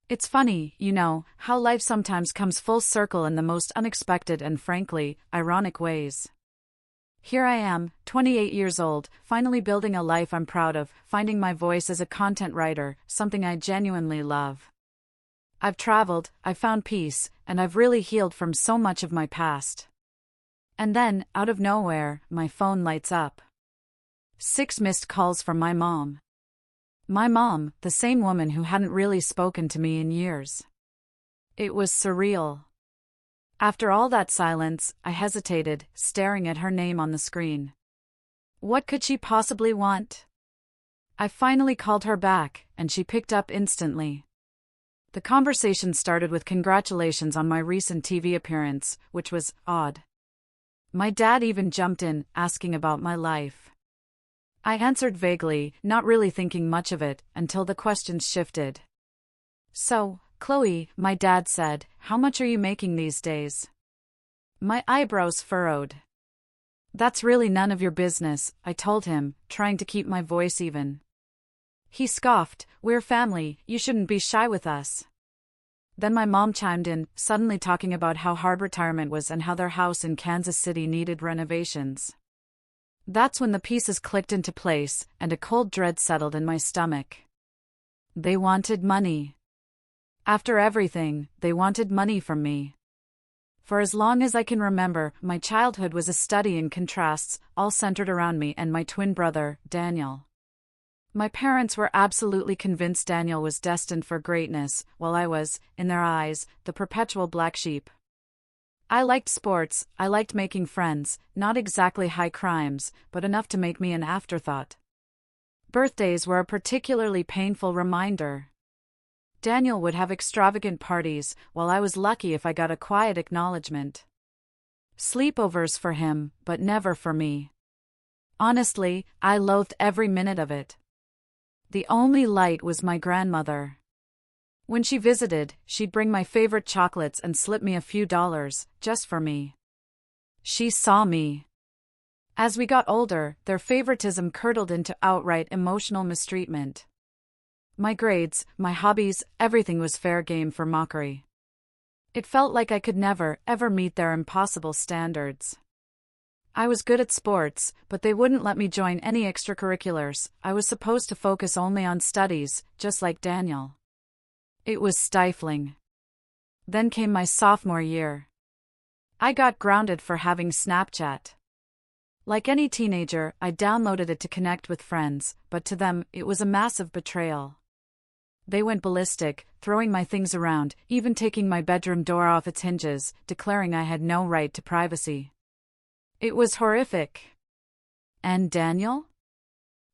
It's funny, how life sometimes comes full circle in the most unexpected and frankly, ironic ways. Here I am, 28 years old, finally building a life I'm proud of, finding my voice as a content writer, something I genuinely love. I've traveled, I've found peace, and I've really healed from so much of my past. And then, out of nowhere, my phone lights up. 6 missed calls from my mom. My mom, the same woman who hadn't really spoken to me in years. It was surreal. After all that silence, I hesitated, staring at her name on the screen. What could she possibly want? I finally called her back, and she picked up instantly. The conversation started with congratulations on my recent TV appearance, which was odd. My dad even jumped in, asking about my life. I answered vaguely, not really thinking much of it, until the questions shifted. So, Chloe, my dad said, how much are you making these days? My eyebrows furrowed. That's really none of your business, I told him, trying to keep my voice even. He scoffed, we're family, you shouldn't be shy with us. Then my mom chimed in, suddenly talking about how hard retirement was and how their house in Kansas City needed renovations. That's when the pieces clicked into place, and a cold dread settled in my stomach. They wanted money. After everything, they wanted money from me. For as long as I can remember, my childhood was a study in contrasts, all centered around me and my twin brother, Daniel. My parents were absolutely convinced Daniel was destined for greatness, while I was, in their eyes, the perpetual black sheep. I liked sports, I liked making friends, not exactly high crimes, but enough to make me an afterthought. Birthdays were a particularly painful reminder. Daniel would have extravagant parties, while I was lucky if I got a quiet acknowledgement. Sleepovers for him, but never for me. Honestly, I loathed every minute of it. The only light was my grandmother. When she visited, she'd bring my favorite chocolates and slip me a few dollars, just for me. She saw me. As we got older, their favoritism curdled into outright emotional mistreatment. My grades, my hobbies, everything was fair game for mockery. It felt like I could never, ever meet their impossible standards. I was good at sports, but they wouldn't let me join any extracurriculars. I was supposed to focus only on studies, just like Daniel. It was stifling. Then came my sophomore year. I got grounded for having Snapchat. Like any teenager, I downloaded it to connect with friends, but to them, it was a massive betrayal. They went ballistic, throwing my things around, even taking my bedroom door off its hinges, declaring I had no right to privacy. It was horrific. And Daniel?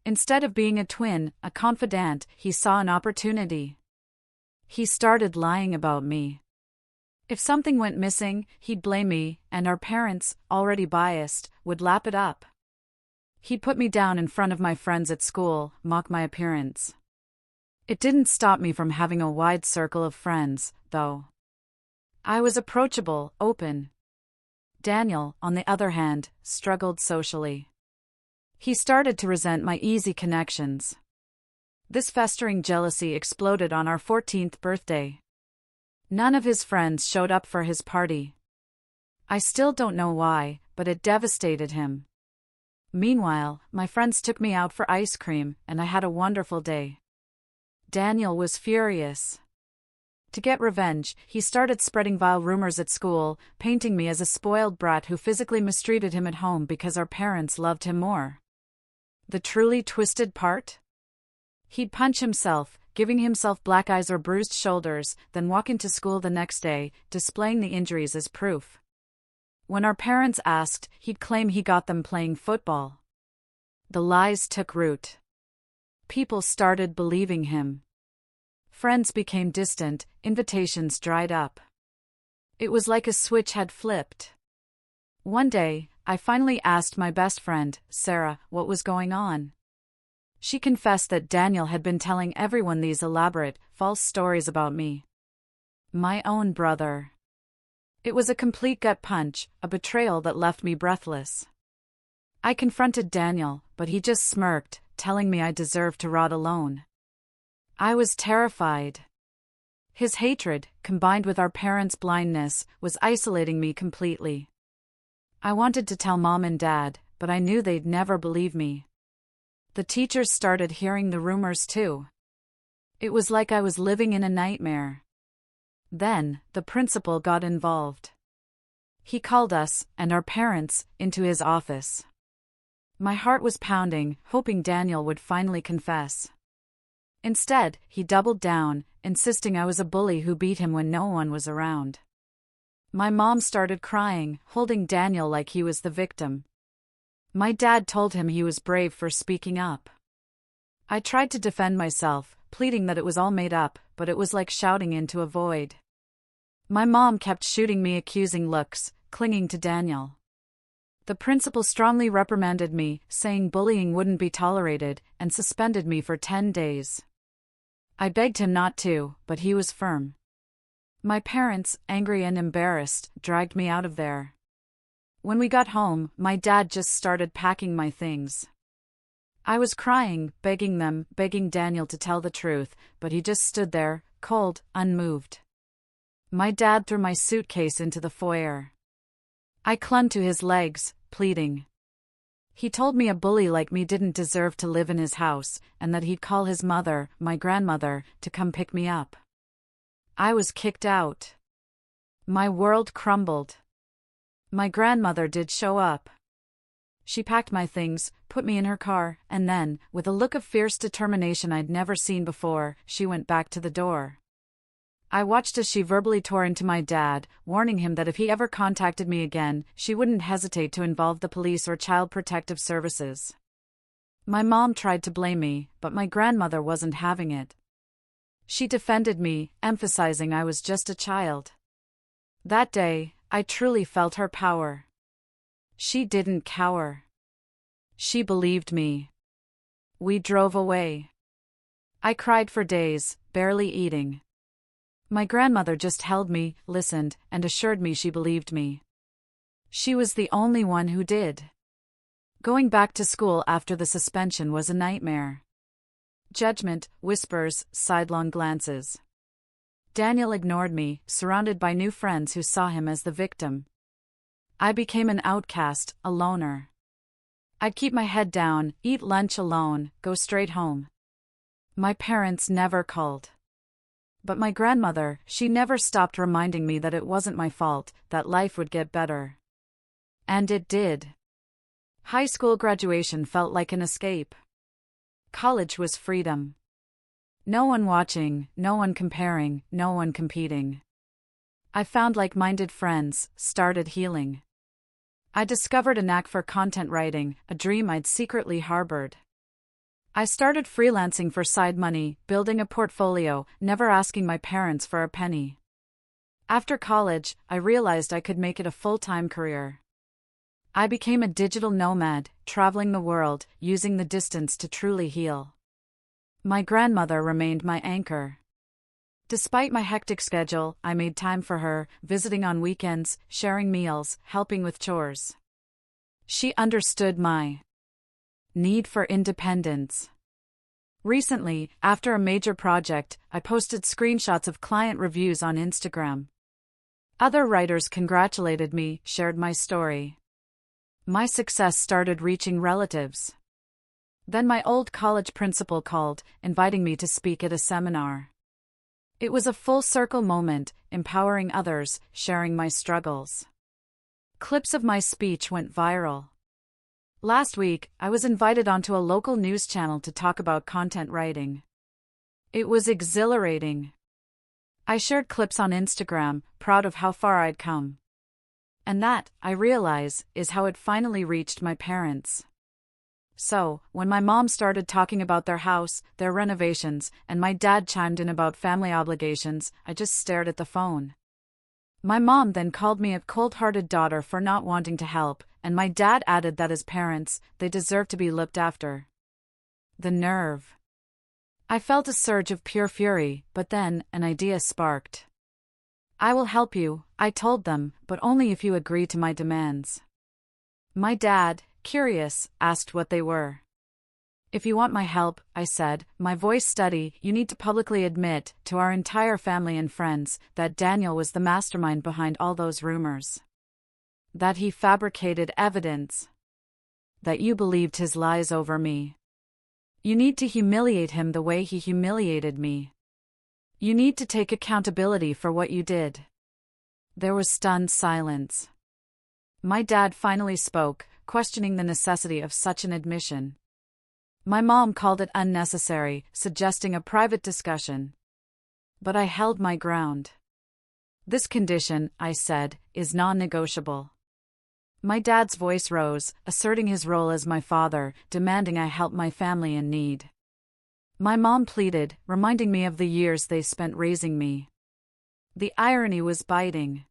Instead of being a twin, a confidant, he saw an opportunity. He started lying about me. If something went missing, he'd blame me, and our parents, already biased, would lap it up. He'd put me down in front of my friends at school, mock my appearance. It didn't stop me from having a wide circle of friends, though. I was approachable, open. Daniel, on the other hand, struggled socially. He started to resent my easy connections. This festering jealousy exploded on our 14th birthday. None of his friends showed up for his party. I still don't know why, but it devastated him. Meanwhile, my friends took me out for ice cream, and I had a wonderful day. Daniel was furious. To get revenge, he started spreading vile rumors at school, painting me as a spoiled brat who physically mistreated him at home because our parents loved him more. The truly twisted part? He'd punch himself, giving himself black eyes or bruised shoulders, then walk into school the next day, displaying the injuries as proof. When our parents asked, he'd claim he got them playing football. The lies took root. People started believing him. Friends became distant, invitations dried up. It was like a switch had flipped. One day, I finally asked my best friend, Sarah, what was going on. She confessed that Daniel had been telling everyone these elaborate, false stories about me. My own brother. It was a complete gut punch, a betrayal that left me breathless. I confronted Daniel, but he just smirked, telling me I deserved to rot alone. I was terrified. His hatred, combined with our parents' blindness, was isolating me completely. I wanted to tell Mom and Dad, but I knew they'd never believe me. The teachers started hearing the rumors too. It was like I was living in a nightmare. Then, the principal got involved. He called us, and our parents, into his office. My heart was pounding, hoping Daniel would finally confess. Instead, he doubled down, insisting I was a bully who beat him when no one was around. My mom started crying, holding Daniel like he was the victim. My dad told him he was brave for speaking up. I tried to defend myself, pleading that it was all made up, but it was like shouting into a void. My mom kept shooting me accusing looks, clinging to Daniel. The principal strongly reprimanded me, saying bullying wouldn't be tolerated, and suspended me for 10 days. I begged him not to, but he was firm. My parents, angry and embarrassed, dragged me out of there. When we got home, my dad just started packing my things. I was crying, begging Daniel to tell the truth, but he just stood there, cold, unmoved. My dad threw my suitcase into the foyer. I clung to his legs, pleading. He told me a bully like me didn't deserve to live in his house, and that he'd call his mother, my grandmother, to come pick me up. I was kicked out. My world crumbled. My grandmother did show up. She packed my things, put me in her car, and then, with a look of fierce determination I'd never seen before, she went back to the door. I watched as she verbally tore into my dad, warning him that if he ever contacted me again, she wouldn't hesitate to involve the police or Child Protective Services. My mom tried to blame me, but my grandmother wasn't having it. She defended me, emphasizing I was just a child. That day, I truly felt her power. She didn't cower. She believed me. We drove away. I cried for days, barely eating. My grandmother just held me, listened, and assured me she believed me. She was the only one who did. Going back to school after the suspension was a nightmare. Judgment, whispers, sidelong glances. Daniel ignored me, surrounded by new friends who saw him as the victim. I became an outcast, a loner. I'd keep my head down, eat lunch alone, go straight home. My parents never called. But my grandmother, she never stopped reminding me that it wasn't my fault, that life would get better. And it did. High school graduation felt like an escape. College was freedom. No one watching, no one comparing, no one competing. I found like-minded friends, started healing. I discovered a knack for content writing, a dream I'd secretly harbored. I started freelancing for side money, building a portfolio, never asking my parents for a penny. After college, I realized I could make it a full-time career. I became a digital nomad, traveling the world, using the distance to truly heal. My grandmother remained my anchor. Despite my hectic schedule, I made time for her, visiting on weekends, sharing meals, helping with chores. She understood my need for independence. Recently, after a major project, I posted screenshots of client reviews on Instagram. Other writers congratulated me, shared my story. My success started reaching relatives. Then my old college principal called, inviting me to speak at a seminar. It was a full-circle moment, empowering others, sharing my struggles. Clips of my speech went viral. Last week, I was invited onto a local news channel to talk about content writing. It was exhilarating. I shared clips on Instagram, proud of how far I'd come. And that, I realize, is how it finally reached my parents. So, when my mom started talking about their house, their renovations, and my dad chimed in about family obligations, I just stared at the phone. My mom then called me a cold-hearted daughter for not wanting to help, and my dad added that as parents, they deserve to be looked after. The nerve. I felt a surge of pure fury, but then, an idea sparked. I will help you, I told them, but only if you agree to my demands. My dad, curious, asked what they were. If you want my help, I said, my voice steady, you need to publicly admit, to our entire family and friends, that Daniel was the mastermind behind all those rumors. That he fabricated evidence. That you believed his lies over me. You need to humiliate him the way he humiliated me. You need to take accountability for what you did. There was stunned silence. My dad finally spoke, questioning the necessity of such an admission. My mom called it unnecessary, suggesting a private discussion. But I held my ground. This condition, I said, is non-negotiable. My dad's voice rose, asserting his role as my father, demanding I help my family in need. My mom pleaded, reminding me of the years they spent raising me. The irony was biting.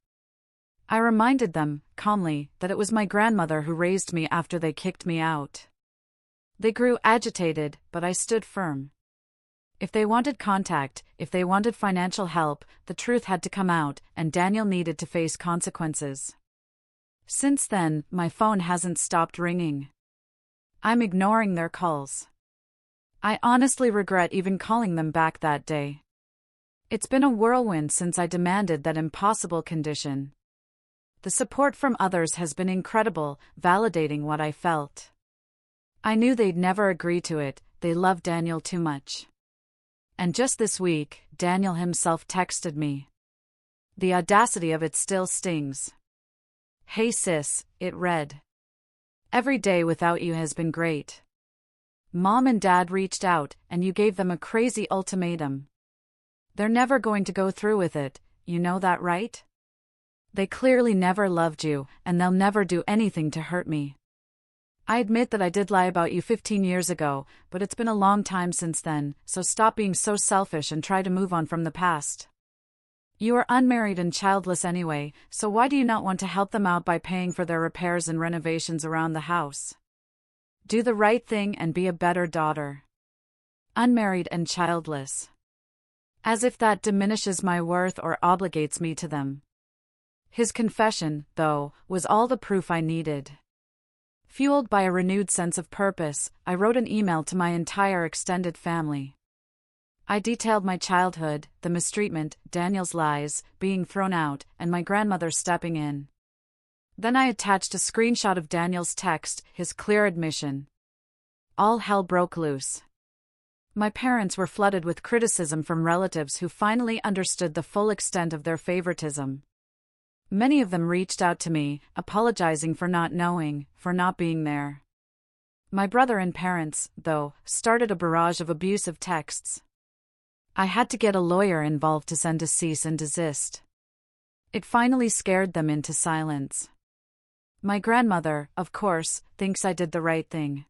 I reminded them, calmly, that it was my grandmother who raised me after they kicked me out. They grew agitated, but I stood firm. If they wanted contact, if they wanted financial help, the truth had to come out, and Daniel needed to face consequences. Since then, my phone hasn't stopped ringing. I'm ignoring their calls. I honestly regret even calling them back that day. It's been a whirlwind since I demanded that impossible condition. The support from others has been incredible, validating what I felt. I knew they'd never agree to it, they loved Daniel too much. And just this week, Daniel himself texted me. The audacity of it still stings. Hey sis, it read. Every day without you has been great. Mom and Dad reached out, and you gave them a crazy ultimatum. They're never going to go through with it, you know that, right? They clearly never loved you, and they'll never do anything to hurt me. I admit that I did lie about you 15 years ago, but it's been a long time since then, so stop being so selfish and try to move on from the past. You are unmarried and childless anyway, so why do you not want to help them out by paying for their repairs and renovations around the house? Do the right thing and be a better daughter. Unmarried and childless. As if that diminishes my worth or obligates me to them. His confession, though, was all the proof I needed. Fueled by a renewed sense of purpose, I wrote an email to my entire extended family. I detailed my childhood, the mistreatment, Daniel's lies, being thrown out, and my grandmother stepping in. Then I attached a screenshot of Daniel's text, his clear admission. All hell broke loose. My parents were flooded with criticism from relatives who finally understood the full extent of their favoritism. Many of them reached out to me, apologizing for not knowing, for not being there. My brother and parents, though, started a barrage of abusive texts. I had to get a lawyer involved to send a cease and desist. It finally scared them into silence. My grandmother, of course, thinks I did the right thing.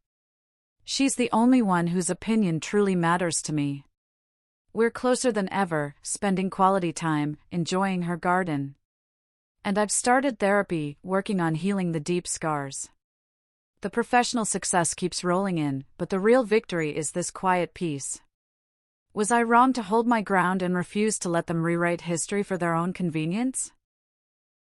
She's the only one whose opinion truly matters to me. We're closer than ever, spending quality time, enjoying her garden. And I've started therapy, working on healing the deep scars. The professional success keeps rolling in, but the real victory is this quiet peace. Was I wrong to hold my ground and refuse to let them rewrite history for their own convenience?